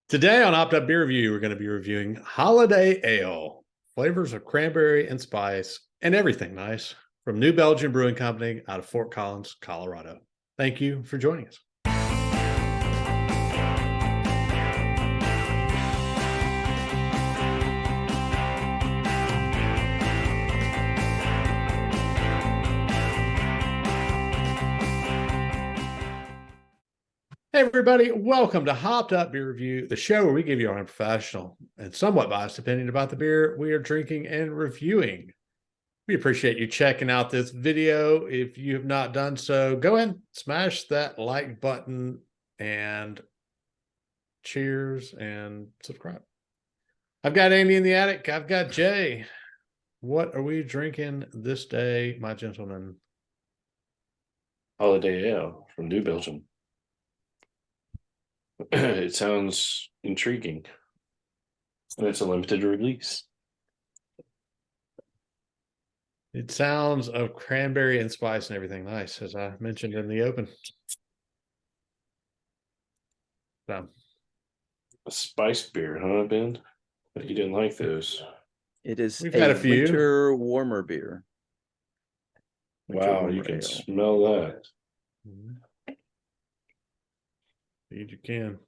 Today on Opt Up Beer Review, we're going to be reviewing Holiday Ale, flavors of cranberry and spice, and everything nice from New Belgium Brewing Company out of Fort Collins, Colorado. Thank you for joining us. Hey, everybody. Welcome to Hopped Up Beer Review, the show where we give you our unprofessional and somewhat biased opinion about the beer we are drinking and reviewing. We appreciate you checking out this video. If you have not done so, go ahead and smash that like button and cheers and subscribe. I've got Andy in the attic. I've got Jay. What are we drinking this day, my gentlemen? Holiday Ale from New Belgium. It sounds intriguing. And it's a limited release. It sounds of cranberry and spice and everything nice, as I mentioned in the open. So, A spice beer, huh, Ben? But you didn't like those. It is We've had a few. winter warmer beer. Winter Wow, warmer you can ale. smell that. Indeed you can.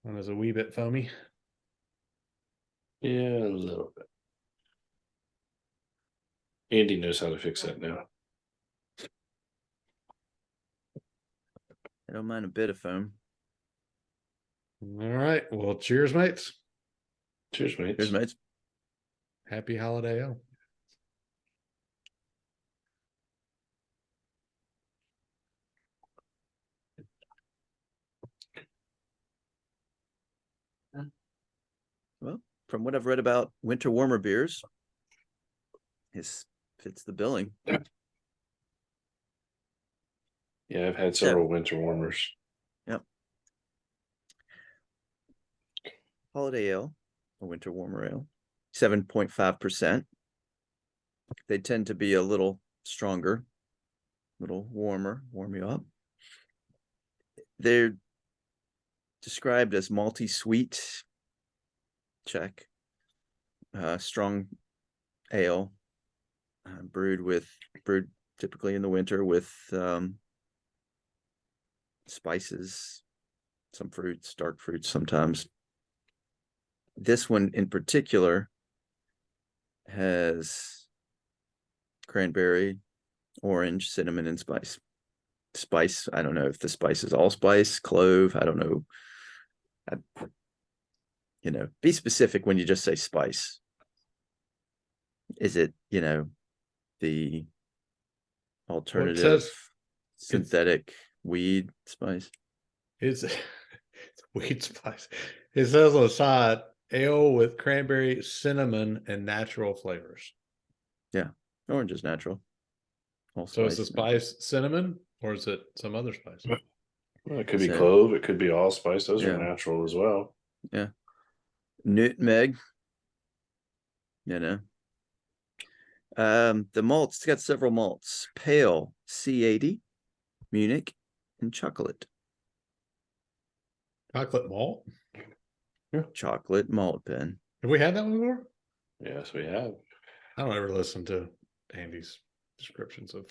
One is a wee bit foamy. Yeah, a little bit. Andy knows how to fix that now. I don't mind a bit of foam. All right. Well, cheers, mates. Cheers, mates. Cheers, mates. Happy holiday ale. Well, from what I've read about winter warmer beers, this fits the billing. Yeah, I've had several winter warmers. Yep. Holiday ale, a winter warmer ale, 7.5%. They tend to be a little stronger, a little warmer, warm you up. They're described as malty sweet. Check. Strong ale, brewed typically in the winter with spices, some fruits, dark fruits sometimes. This one in particular has cranberry, orange, cinnamon, and spice. Spice, I don't know if the spice is allspice, clove, I don't know. Be specific when you just say spice. Is it, the alternative synthetic weed spice? It's weed spice. It says on the side, ale with cranberry, cinnamon, and natural flavors. Yeah, orange is natural. So is the spice cinnamon, or is it some other spice? Well, it could be clove. It could be allspice. Those are natural as well. Yeah. Nutmeg. The malts, it's got several malts. Pale, C80, Munich, and chocolate. Chocolate malt? Yeah. Chocolate malt, Ben. Have we had that one before? Yes, we have. I don't ever listen to Andy's descriptions of.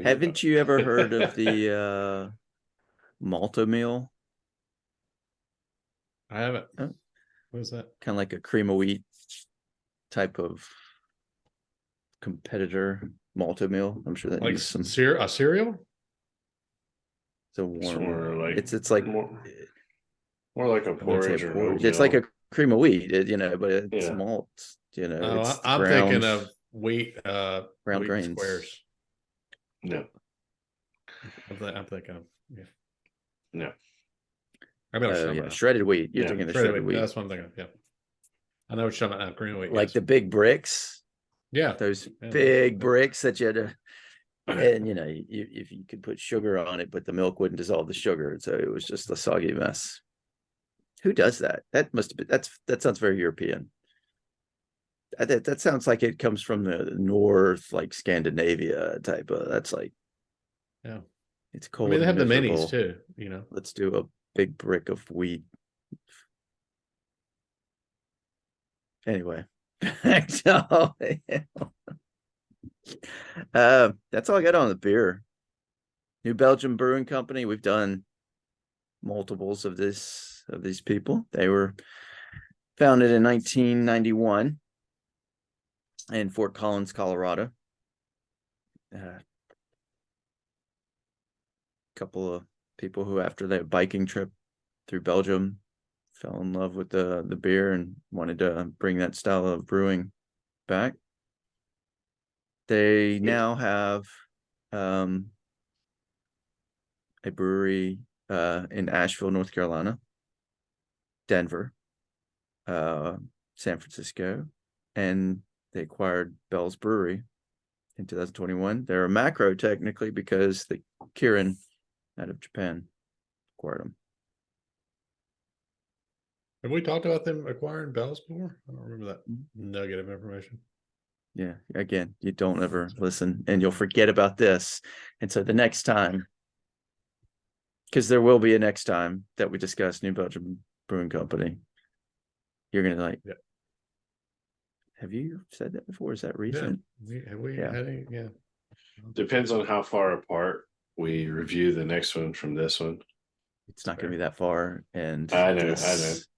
Haven't you ever heard of the malto meal? I haven't. Oh. What is that? Kind of like a cream of wheat type of competitor, malto meal. I'm sure that like uses some a cereal. It's a warm. Like it's like more like a porridge or porridge. It's like a cream of wheat, but it's malt. Oh, I'm thinking of wheat, ground wheat grains. Squares. No, I'm thinking of no. I mean, shredded wheat. You're thinking of shredded wheat. That's what I'm thinking of. Yeah, I know what you're talking about. Green wheat, like the big bricks. Yeah, those big bricks that you had to, and if you could put sugar on it, but the milk wouldn't dissolve the sugar, so it was just a soggy mess. Who does that? That must have been that sounds very European. That sounds like it comes from the north, like Scandinavia type of. That's like, Yeah. it's I cold mean, they and have the minis miserable. too, you know. Let's do a big brick of wheat. Anyway, so, that's all I got on the beer. New Belgium Brewing Company. We've done multiples of these people. They were founded in 1991 in Fort Collins, Colorado. Couple of people who, after their biking trip through Belgium, fell in love with the beer and wanted to bring that style of brewing back. They now have a brewery in Asheville, North Carolina, Denver, San Francisco, and they acquired Bell's Brewery in 2021. They're a macro technically because the Kirin out of Japan acquired them. Have we talked about them acquiring Bell's before? I don't remember that nugget of information. Yeah, again, you don't ever listen and you'll forget about this. And so the next time, because there will be a next time that we discuss New Belgium Brewing Company, you're gonna like, yeah. Have you said that before? Is that recent? Have we Yeah. had any? Yeah. Depends on how far apart we review the next one from this one. It's not gonna be that far, and I know. this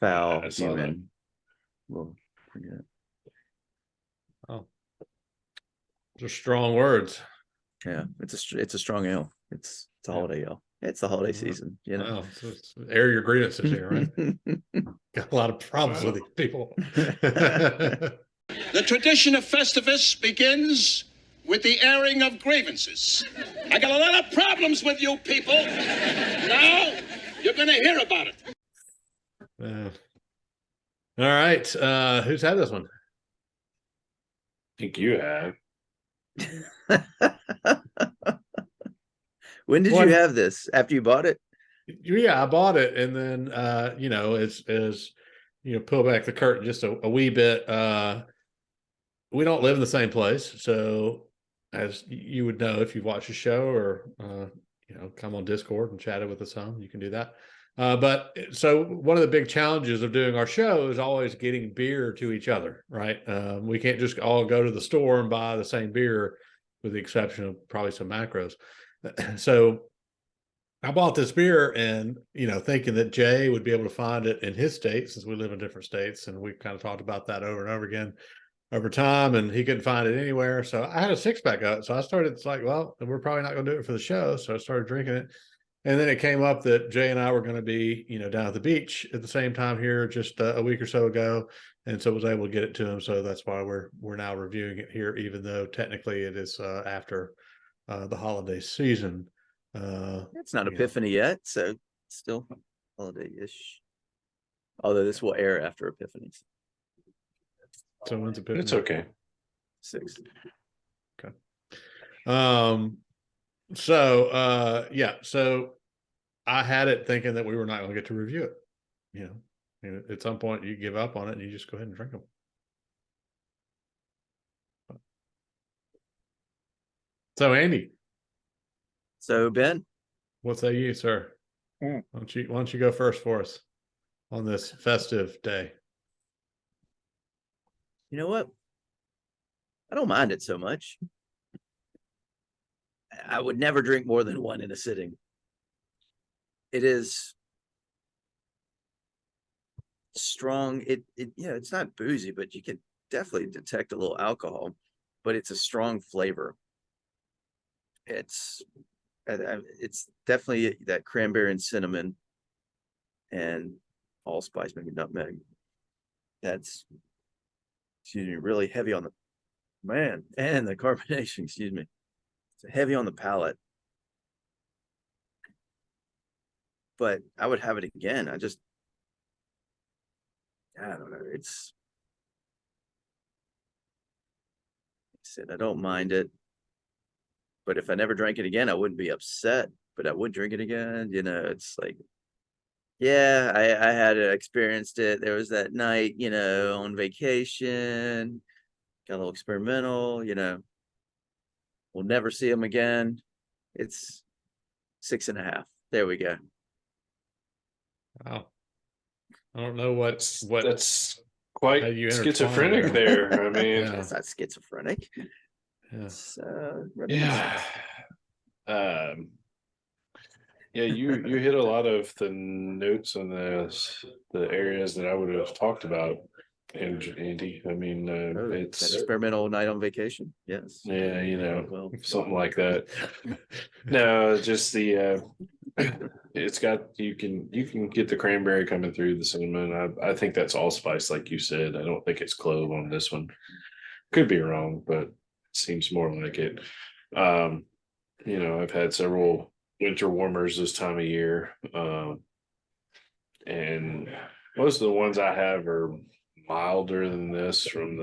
foul I saw human will forget. Oh, just strong words. Yeah, it's a strong ale. It's a holiday ale. It's the holiday season, you know. Wow, so air your grievances here, right? Got a lot of problems with these people. The tradition of Festivus begins with the airing of grievances. I got a lot of problems with you people. Now you're going to hear about it. All right. Who's had this one? I think you have. When did you have this? After you bought it? Yeah, I bought it, and then as pull back the curtain just a wee bit. We don't live in the same place, so as you would know if you've watched the show or come on Discord and chatted with us some, you can do that. But so one of the big challenges of doing our show is always getting beer to each other, right? We can't just all go to the store and buy the same beer, with the exception of probably some macros. So I bought this beer and, thinking that Jay would be able to find it in his state, since we live in different states. And we've kind of talked about that over and over again over time, and he couldn't find it anywhere. So I had a 6-pack of it. So I started, it's like, well, we're probably not going to do it for the show. So I started drinking it. And then it came up that Jay and I were going to be, down at the beach at the same time here just a week or so ago. And so I was able to get it to him. So that's why we're now reviewing it here, even though technically it is after the holiday season. It's not Epiphany yet, so still holiday-ish. Although this will air after Epiphany. So when's Epiphany? It's okay. 6. Okay. So I had it thinking that we were not going to get to review it. At some point you give up on it and you just go ahead and drink them. So Andy. So Ben, what say you, sir? Why don't you go first for us on this festive day? You know what? I don't mind it so much. I would never drink more than one in a sitting. It is strong. It's not boozy, but you can definitely detect a little alcohol, but it's a strong flavor. It's definitely that cranberry and cinnamon and allspice, maybe nutmeg. That's really heavy on the and the carbonation, excuse me. It's heavy on the palate. But I would have it again. I don't know. I don't mind it. But if I never drank it again, I wouldn't be upset. But I would drink it again. It's like, Yeah, I had experienced it. There was that night, on vacation, got a little experimental, we'll never see them again. It's 6.5. There we go. Wow. I don't know what That's how quite you intertwine schizophrenic there. I mean, Yeah. It's not schizophrenic. Yeah. It's yeah. Um, yeah, you hit a lot of the notes on the areas that I would have talked about, Andy. I mean, Oh, that it's experimental night on vacation. Yes. yeah, Well, something like that. No, just the it's got you can get the cranberry coming through the cinnamon. I think that's allspice, like you said. I don't think it's clove on this one. Could be wrong, but it seems more like it. Um, I've had several winter warmers this time of year. And most of the ones I have are milder than this from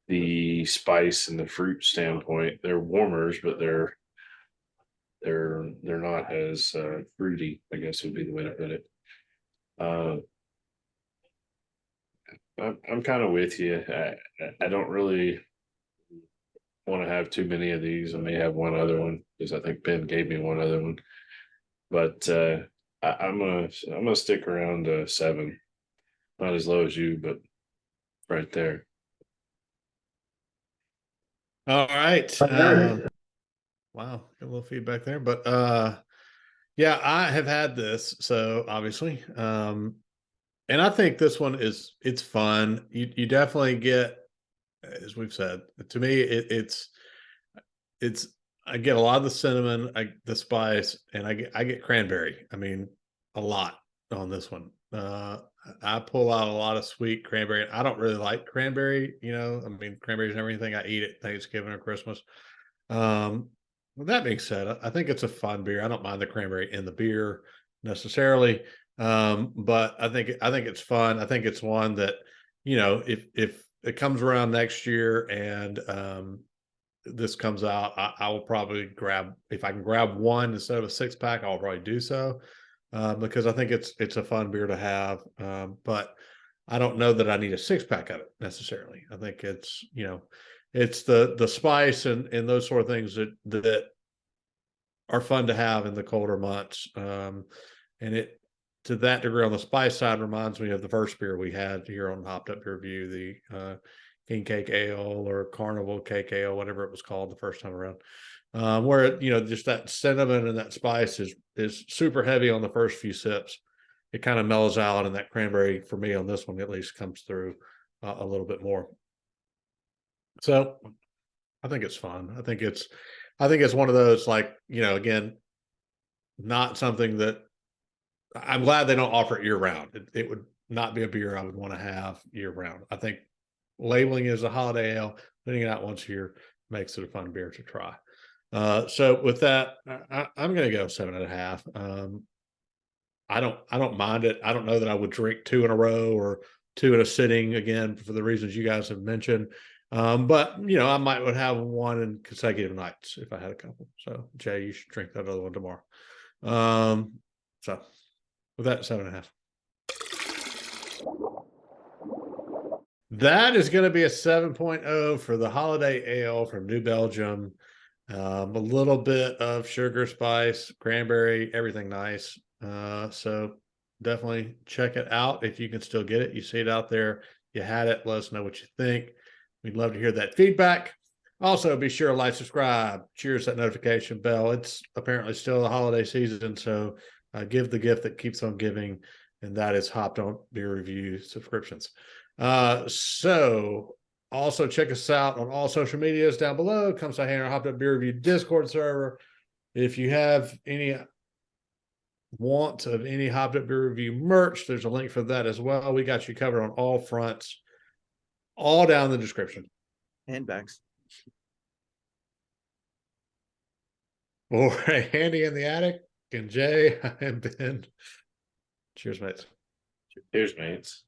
the spice and the fruit standpoint. They're warmers, but they're not as fruity, I guess would be the way to put it. I'm kind of with you. I don't really want to have too many of these. I may have one other one because I think Ben gave me one other one, but I'm gonna stick around 7. Not as low as you, but right there. All right. Wow, got a little feedback there, but yeah, I have had this, so obviously. And I think this one it's fun. You definitely get, as we've said, to me, it's I get a lot of the cinnamon, the spice, and I get cranberry. I mean, a lot on this one. I pull out a lot of sweet cranberry. I don't really like cranberry, I mean, cranberries and everything. I eat it Thanksgiving or Christmas. With that being said, I think it's a fun beer. I don't mind the cranberry in the beer necessarily, but I think it's fun. I think it's one that if it comes around next year and this comes out, I will probably grab, if I can grab one instead of a 6-pack, I'll probably do so, because I think it's a fun beer to have. But I don't know that I need a 6-pack of it necessarily. I think it's the spice and those sort of things that are fun to have in the colder months. And it, to that degree, on the spice side, reminds me of the first beer we had here on Hopped Up Beer Review, the King Cake Ale or Carnival Cake Ale, whatever it was called the first time around. Where just that cinnamon and that spice is super heavy on the first few sips. It kind of mellows out, and that cranberry, for me on this one at least, comes through a little bit more. So I think it's fun. I think it's one of those, like, again, not something that I'm glad they don't offer it year round. It would not be a beer I would want to have year round. I think labeling is a holiday ale, putting it out once a year makes it a fun beer to try. So with that, I'm going to go 7.5. I don't mind it. I don't know that I would drink 2 in a row or 2 in a sitting again for the reasons you guys have mentioned. But I might would have one in consecutive nights if I had a couple. So Jay, you should drink that other one tomorrow. So with that, 7.5. That is going to be a 7.0 for the holiday ale from New Belgium. A little bit of sugar, spice, cranberry, everything nice. So definitely check it out if you can still get it. You see it out there, you had it, let us know what you think. We'd love to hear that feedback. Also, be sure to like, subscribe, cheers that notification bell. It's apparently still the holiday season, so give the gift that keeps on giving, and that is Hopped On Beer Review subscriptions. So also check us out on all social medias down below. Come say hey on our Hopped Up Beer Review Discord server. If you have any want of any Hopped Up Beer Review merch, there's a link for that as well. We got you covered on all fronts, all down in the description. Handbags. For Handy in the Attic and Jay and Ben. Cheers, mates. Cheers, mates.